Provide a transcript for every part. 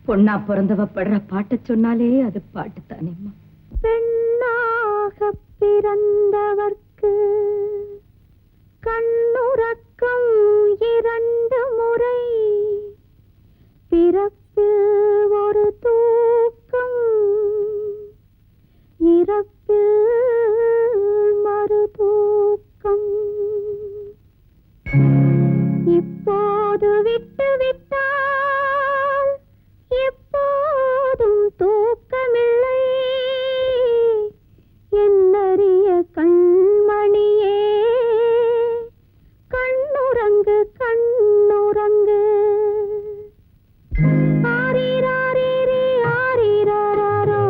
பொண்ணா பிறந்தவ படுற பாட்ட சொன்னாலே அது பாட்டு தானேம்மா. பெண்ணாக பிறந்தவர்க்கு கண்ணுறக்கம் 2 முறை, பிறப்பில் ஒரு தூக்கம், இறப்பில் மறு தூக்கம். இப்போது விட்டு விட்டால் எப்போதும் தூக்கமில்லை. என்னறிய கண்மணியே, கண்ணுறங்கு கண்ணுறங்கு. ஆரிராரிரி ஆரிராரோ,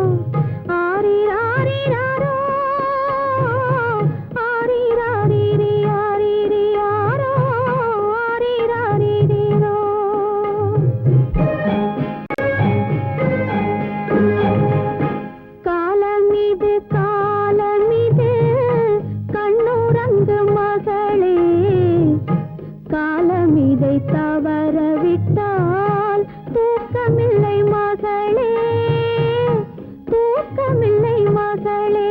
ஆரிராரிராரோ, ஆரிராரிரி ஆரிரியாரோ, ஆரிராரிரிரோ. காலமிது காலமிது கண்ணுறங்கு மகளே, காலமிதை தவறவிட்டால் தூக்கமில்லை மகளே, தூக்கமில்லை மகளே.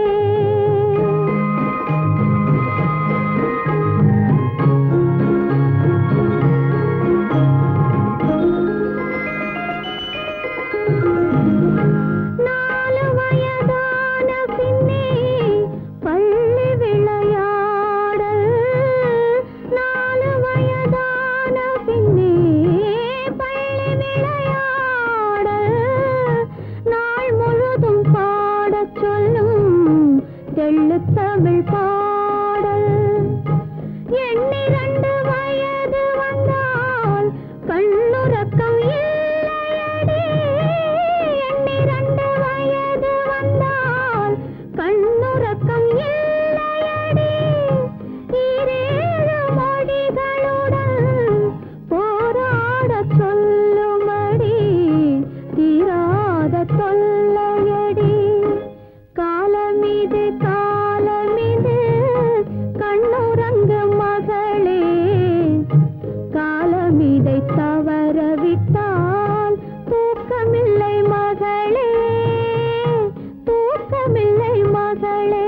நாலு வயதான பின்னே பள்ளி விளையாடல், நாலு வயதான பின்னே பள்ளி விளையாடல், நாள் முழுதும் பாடச் சொல்லும் தெள்ளுத் தமிழ் பாடல். 2 வயது வந்தால் கண்ணுறக்கம் இல்லையடி, 2 வயது வந்தால் கண்ணுறக்கம் இல்லையடி. 7 மொழிகளுடன் போராடச் சொல்லுமடி, தீராத தொல்லையடி. காலமிது காலமிது கண்ணுறங்கு மகளே, காலமிதை தவறவிட்டால் தூக்கமில்லை மகளே, தூக்கமில்லை மகளே.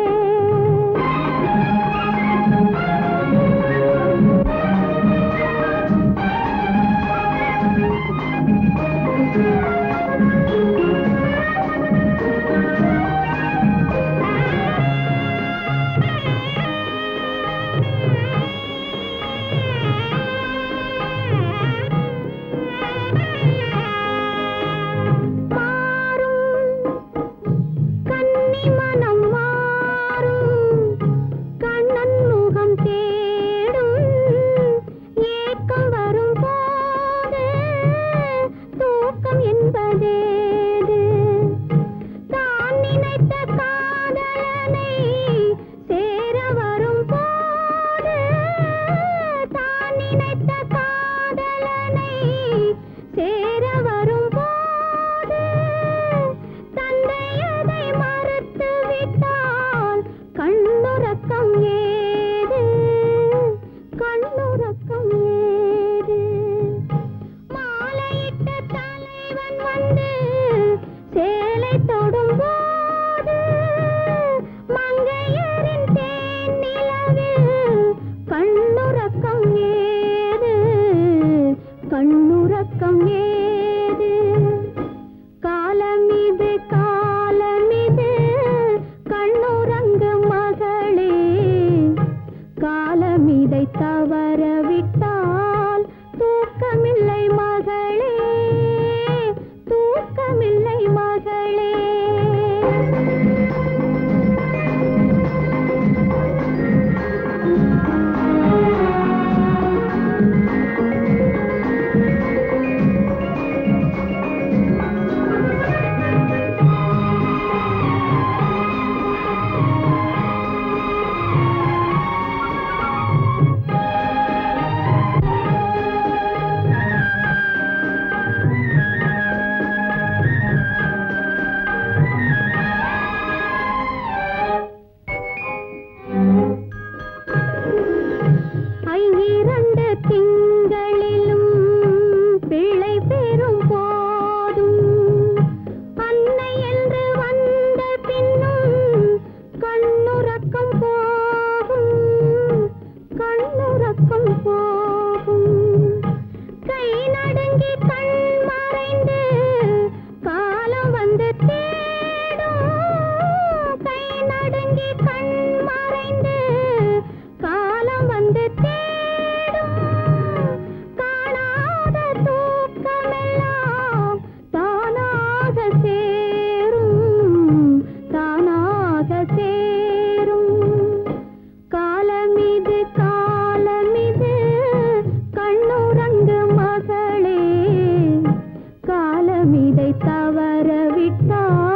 கன்னிமனம் மாறும், கண்ணன் முகம் தேடும், ஏக்கம் வரும் போது தூக்கம் என்பதேது. தான் நினைத்த காதலனை சேர வரும் போது, தான் நினைத்த காதலனை சேர வரும் போது, தந்தையதை மறுத்து விட்டால் கண்ணுறக்கம் ஏது, கண்ணுறக்கம் ஏது. மாலையிட்ட தலைவன் வந்து சேலை தொடும்போது, மங்கையரின் தேன் நிலவில் கண்ணுறக்கம் ஏது, கண்ணுறக்கம் ஏது. காலமிது காலமிது கண்ணுறங்கு மகளே, காலமிதை தவறவிட்டால் தூக்கமில்லை மகளே, தூக்க இதை தவற விட்டால்